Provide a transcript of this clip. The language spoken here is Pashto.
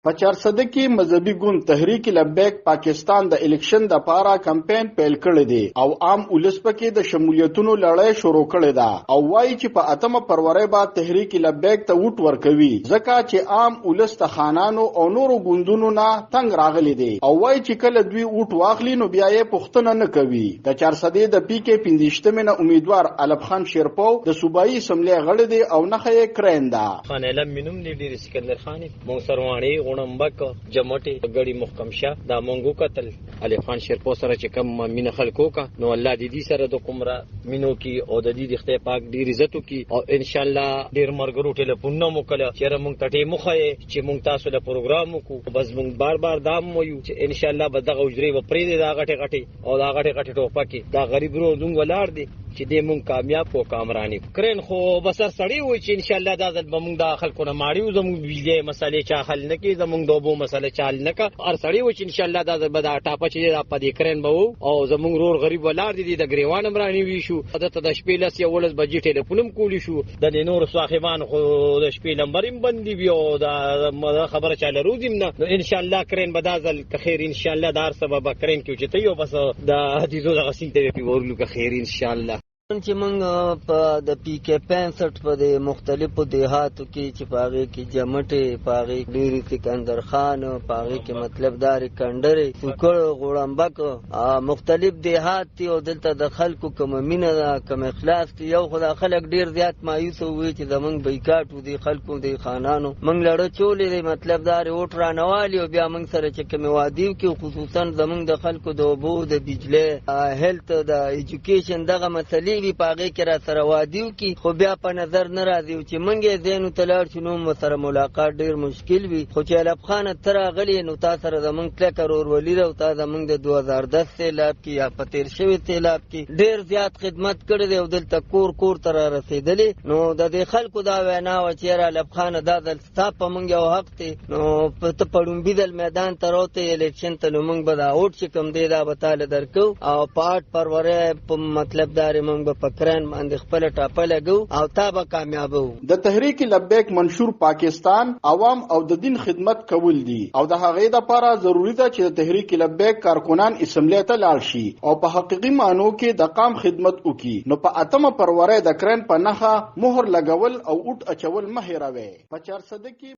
په 400 کې مذهبي ګوند تحریک لبیک پاکستان د الیکشن د پاره کمپاین پیل کړی دی او عام ولس پکې د شمولیتونو لړۍ شروع کړې ده او وایي چې په 8 فروری بعد تحریک لبیک ته ووټ ورکوي ځکه چې عام ولس ته خانانو او نورو ګوندونو نه تنگ راغلي دي او وایي چې کله دوی ووټ واخلي نو بیا یې پوښتنه نه کوي د 400 د پی کې 15 منه امیدوار علب خان شیرپو د صوبایي اسمبلی غړی دی او نه یې کرین ده خان علم منوم دی ډیر سکندر خان مون سروانی غونمبک جمټي غړي محکم شه دا مونږو قتل علي خان شیرپو سره چې کم مين خلکو کا نو الله دې سره د کومره مينو کی او د دې خدای پاک ډیر عزت کی او ان شاء الله ډیر مرګرو ټلیفون مو کله چې مونږ ټټي مخه چې مونږ تاسو له پروګرام کو بس مونږ بار دام وایو چې ان شاء الله به دغه اجري و پرې دا غټه او دا غټه ټوپکي دا غریب رو زنګ ولار دي چې دې مونږ کامیاب او کامرانی کرین خو بسر سړی وای چې ان شاء الله دا ځل به مونږ د خلکو نه ماړیو زموږ بجلی مسالې چا حل نه کی زموږ دوبو مسالې چال نه کا ار سړی وای چې ان شاء الله دا ځل به دا ټاپه چې دا په دې کرین به او زموږ رور غریب ولار دي د گریوان امرانی وی شو عادت د شپې لس یا ولس بجې ټلیفونم کولی شو د نور صاحبان خو د شپې نمبریم بندي بیا دا خبره چاله روزیم نه ان شاء الله کرین به دا ځل که خیر ان شاء الله دار سبب کرین کې چې ته یو بس د حدیثو د غسین ته په ورلو که خیر ان شاء الله چې موږ په د پی کې 65 په د مختلفو دیهاتو کې چې پاغه کې جمټه پاغه ډيري سکندر خان پاغه کې مطلب داري کندري سوکړ غړمبک مختلف دیهات او دلته د خلکو کوم مینه کوم اخلاص یو خدای خلک ډیر زیات مایوس وي چې زمونږ بیکاټو دي خلکو دي خانانو موږ لړ چولې مطلب داري اوټ رانوالي او بیا موږ سره چې کوم وادي کې خصوصا زمونږ د خلکو د اوبو د بجلی هیلث د ایجوکیشن دغه مسلې وی پاغه کې را سره وادیو کې خو بیا په نظر نه راځي چې منګه زینو تلار شنو مو سره ملاقات ډیر مشکل وي خو چې علب خان تر غلی نو تاسو سره زمونږ کلکر اور ولی او تاسو زمونږ د 2010 سیلاب کې یا په 13 شوی سیلاب کې ډیر زیات خدمت کړی دی او دلته کور تر رسیدلې نو د خلکو دا وینا و چې علب خان دا د ستاپ منګه او حق ته نو په پړم بيدل میدان تروته الیکشن ته موږ به دا اوټ چې کم دی دا بتاله درکو او پارت پروره په مطلب دار موږ پکران باندې خپل ټاپه لګو او تابه کامیابو د تحریک لبیک منشور پاکستان عوام او د دین خدمت کول دي او د هغې لپاره ضروری ده چې د تحریک لبیک کارکونان اسمبلی ته لاړ شي او په حقيقي معنی کې د قام خدمت وکړي نو په 8 فروری د کرن په نخا مهر لګول او اوټ اچول مه هیروي په 400 کې